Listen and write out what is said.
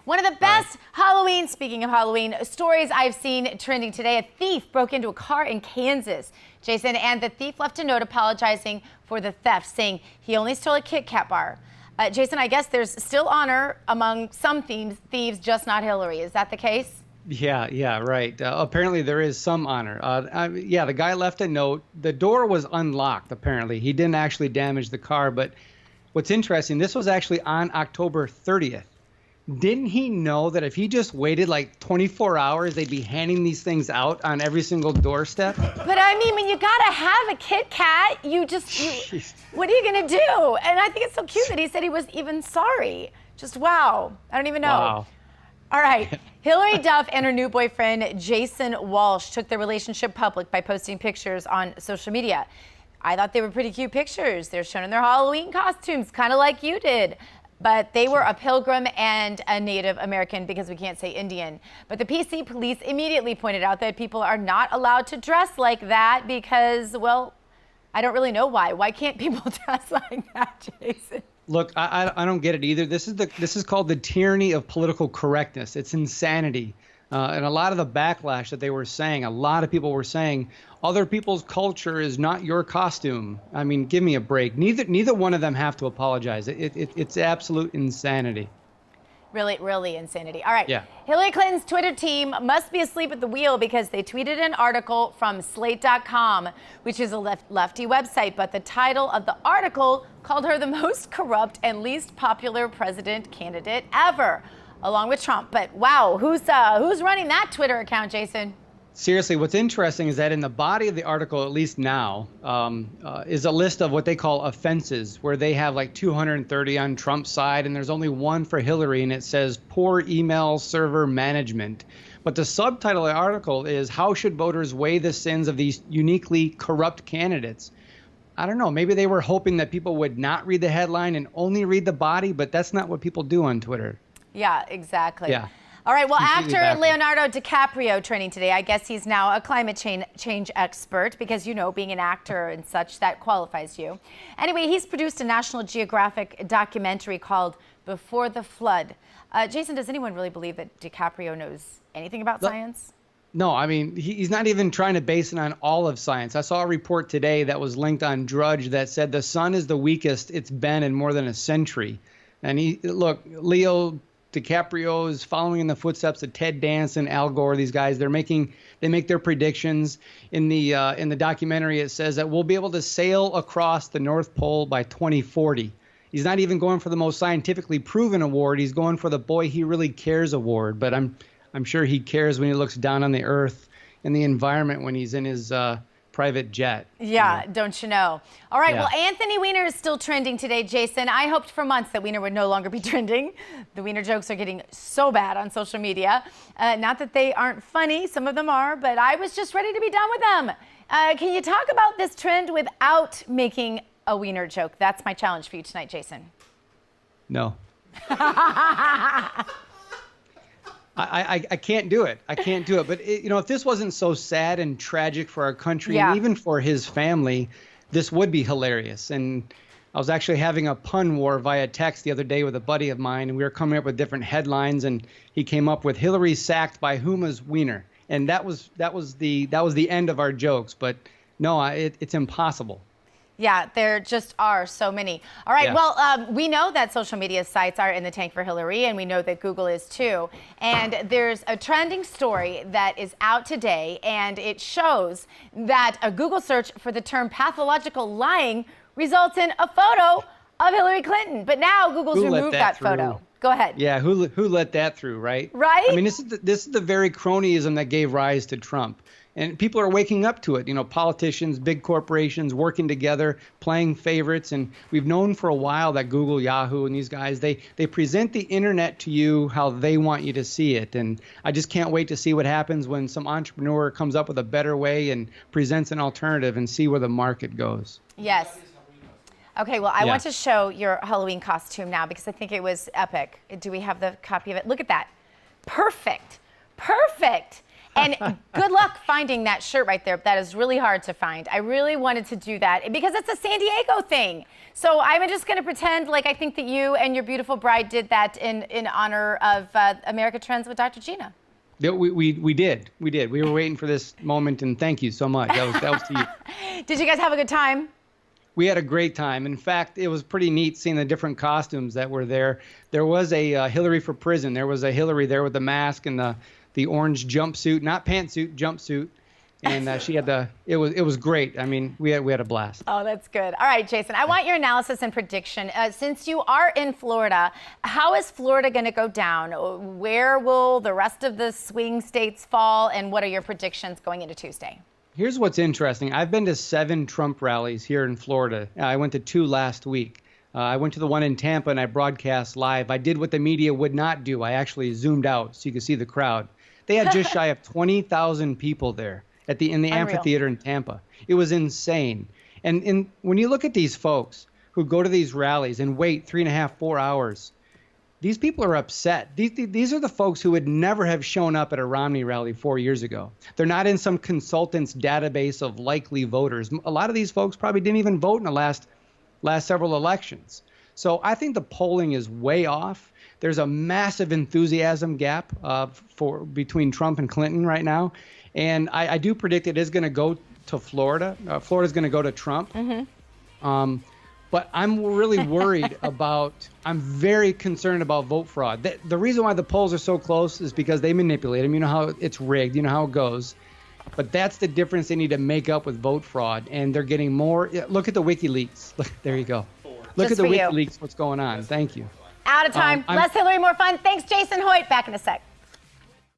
One of the best Halloween, speaking of Halloween, stories I've seen trending today. A thief broke into a car in Kansas, Jason, and the thief left a note apologizing for the theft, saying he only stole a Kit Kat bar. Jason, I guess there's still honor among some thieves, just not Hillary. Is that the case? Yeah, right. Apparently there is some honor. Yeah, the guy left a note. The door was unlocked, apparently. He didn't actually damage the car, but what's interesting, this was actually on October 30th. Didn't he know that if he just waited like 24 hours, they'd be handing these things out on every single doorstep? But I mean, when you gotta have a Kit Kat, what are you gonna do? And I think it's so cute that he said he was even sorry. Just wow. I don't even know. Wow. All right. Hillary Duff and her new boyfriend, Jason Walsh, took their relationship public by posting pictures on social media. I thought they were pretty cute pictures. They're shown in their Halloween costumes, kind of like you did. But they were a pilgrim and a Native American, because we can't say Indian. But the PC police immediately pointed out that people are not allowed to dress like that because, well, I don't really know why. Why can't people dress like that, Jason? Look, I don't get it either. This is called the tyranny of political correctness. It's insanity. And a lot of the backlash that they were saying, a lot of people were saying, other people's culture is not your costume. I mean, give me a break. Neither one of them have to apologize. It's absolute insanity. Really insanity. All right. Yeah. Hillary Clinton's Twitter team must be asleep at the wheel because they tweeted an article from Slate.com, which is a lefty website. But the title of the article called her the most corrupt and least popular president candidate ever, along with Trump. But wow, who's running that Twitter account, Jason? Seriously, what's interesting is that in the body of the article, at least now, is a list of what they call offenses, where they have like 230 on Trump's side, and there's only one for Hillary, and it says poor email server management. But the subtitle of the article is how should voters weigh the sins of these uniquely corrupt candidates? I don't know. Maybe they were hoping that people would not read the headline and only read the body, but that's not what people do on Twitter. Yeah, exactly. Yeah. All right, well, Completely actor backwards. Leonardo DiCaprio trending today. I guess he's now a climate change expert because, you know, being an actor and such, that qualifies you. Anyway, he's produced a National Geographic documentary called Before the Flood. Jason, does anyone really believe that DiCaprio knows anything about science? No, I mean, he's not even trying to base it on all of science. I saw a report today that was linked on Drudge that said the sun is the weakest it's been in more than a century. And look, Leo DiCaprio is following in the footsteps of Ted Danson, Al Gore. These guys, they make their predictions. In the documentary, it says that we'll be able to sail across the North Pole by 2040. He's not even going for the most scientifically proven award. He's going for the Boy He Really Cares award. But I'm sure he cares when he looks down on the earth and the environment when he's in his private jet. Yeah, don't you know? All right, Yeah. well, Anthony Weiner is still trending today, Jason. I hoped for months that Weiner would no longer be trending. The Weiner jokes are getting so bad on social media. Not that they aren't funny, some of them are, but I was just ready to be done with them. Can you talk about this trend without making a Weiner joke? That's my challenge for you tonight, Jason. No. I can't do it. I can't do it. But, if this wasn't so sad and tragic for our country, and even for his family, this would be hilarious. And I was actually having a pun war via text the other day with a buddy of mine, and we were coming up with different headlines, and he came up with Hillary sacked by Huma's Wiener. And that was the end of our jokes. But no, it's impossible. Yeah, there just are so many. All right, Yeah. well, we know that social media sites are in the tank for Hillary, and we know that Google is too. And there's a trending story that is out today, and it shows that a Google search for the term pathological lying results in a photo of Hillary Clinton. But now Google's removed that photo. Go ahead. Yeah, who let that through, right? Right? I mean, this is the very cronyism that gave rise to Trump. And people are waking up to it. Politicians, big corporations working together, playing favorites. And we've known for a while that Google, Yahoo, and these guys, they present the internet to you how they want you to see it. And I just can't wait to see what happens when some entrepreneur comes up with a better way and presents an alternative and see where the market goes. Yes. Okay, well, I want to show your Halloween costume now because I think it was epic. Do we have the copy of it? Look at that. Perfect. And good luck finding that shirt right there. That is really hard to find. I really wanted to do that because it's a San Diego thing. So I'm just going to pretend like I think that you and your beautiful bride did that in honor of America Trends with Dr. Gina. Yeah, we did. We were waiting for this moment, and thank you so much. That was to you. Did you guys have a good time? We had a great time. In fact, it was pretty neat seeing the different costumes that were there. There was a Hillary for prison. There was a Hillary there with the mask and the orange jumpsuit, not pantsuit, jumpsuit. And she had it was great. I mean, we had a blast. Oh, that's good. All right, Jason, I want your analysis and prediction. Since you are in Florida, how is Florida going to go down? Where will the rest of the swing states fall? And what are your predictions going into Tuesday? Here's what's interesting. I've been to 7 Trump rallies here in Florida. I went to 2 last week. I went to the one in Tampa and I broadcast live. I did what the media would not do. I actually zoomed out so you could see the crowd. They had just shy of 20,000 people there in the amphitheater in Tampa. It was insane. And when you look at these folks who go to these rallies and wait 3.5, 4 hours, these people are upset. These are the folks who would never have shown up at a Romney rally 4 years ago. They're not in some consultant's database of likely voters. A lot of these folks probably didn't even vote in the last several elections. So I think the polling is way off. There's a massive enthusiasm gap between Trump and Clinton right now. And I do predict it is going to go to Florida. Florida's going to go to Trump. Mm-hmm. But I'm really worried I'm very concerned about vote fraud. The reason why the polls are so close is because they manipulate them. You know how it's rigged. You know how it goes. But that's the difference they need to make up with vote fraud. And they're getting more. Look at the WikiLeaks. Look, there you go. Look at the WikiLeaks, what's going on. Thank you. Out of time. Less Hillary, more fun. Thanks, Jason Hoyt. Back in a sec.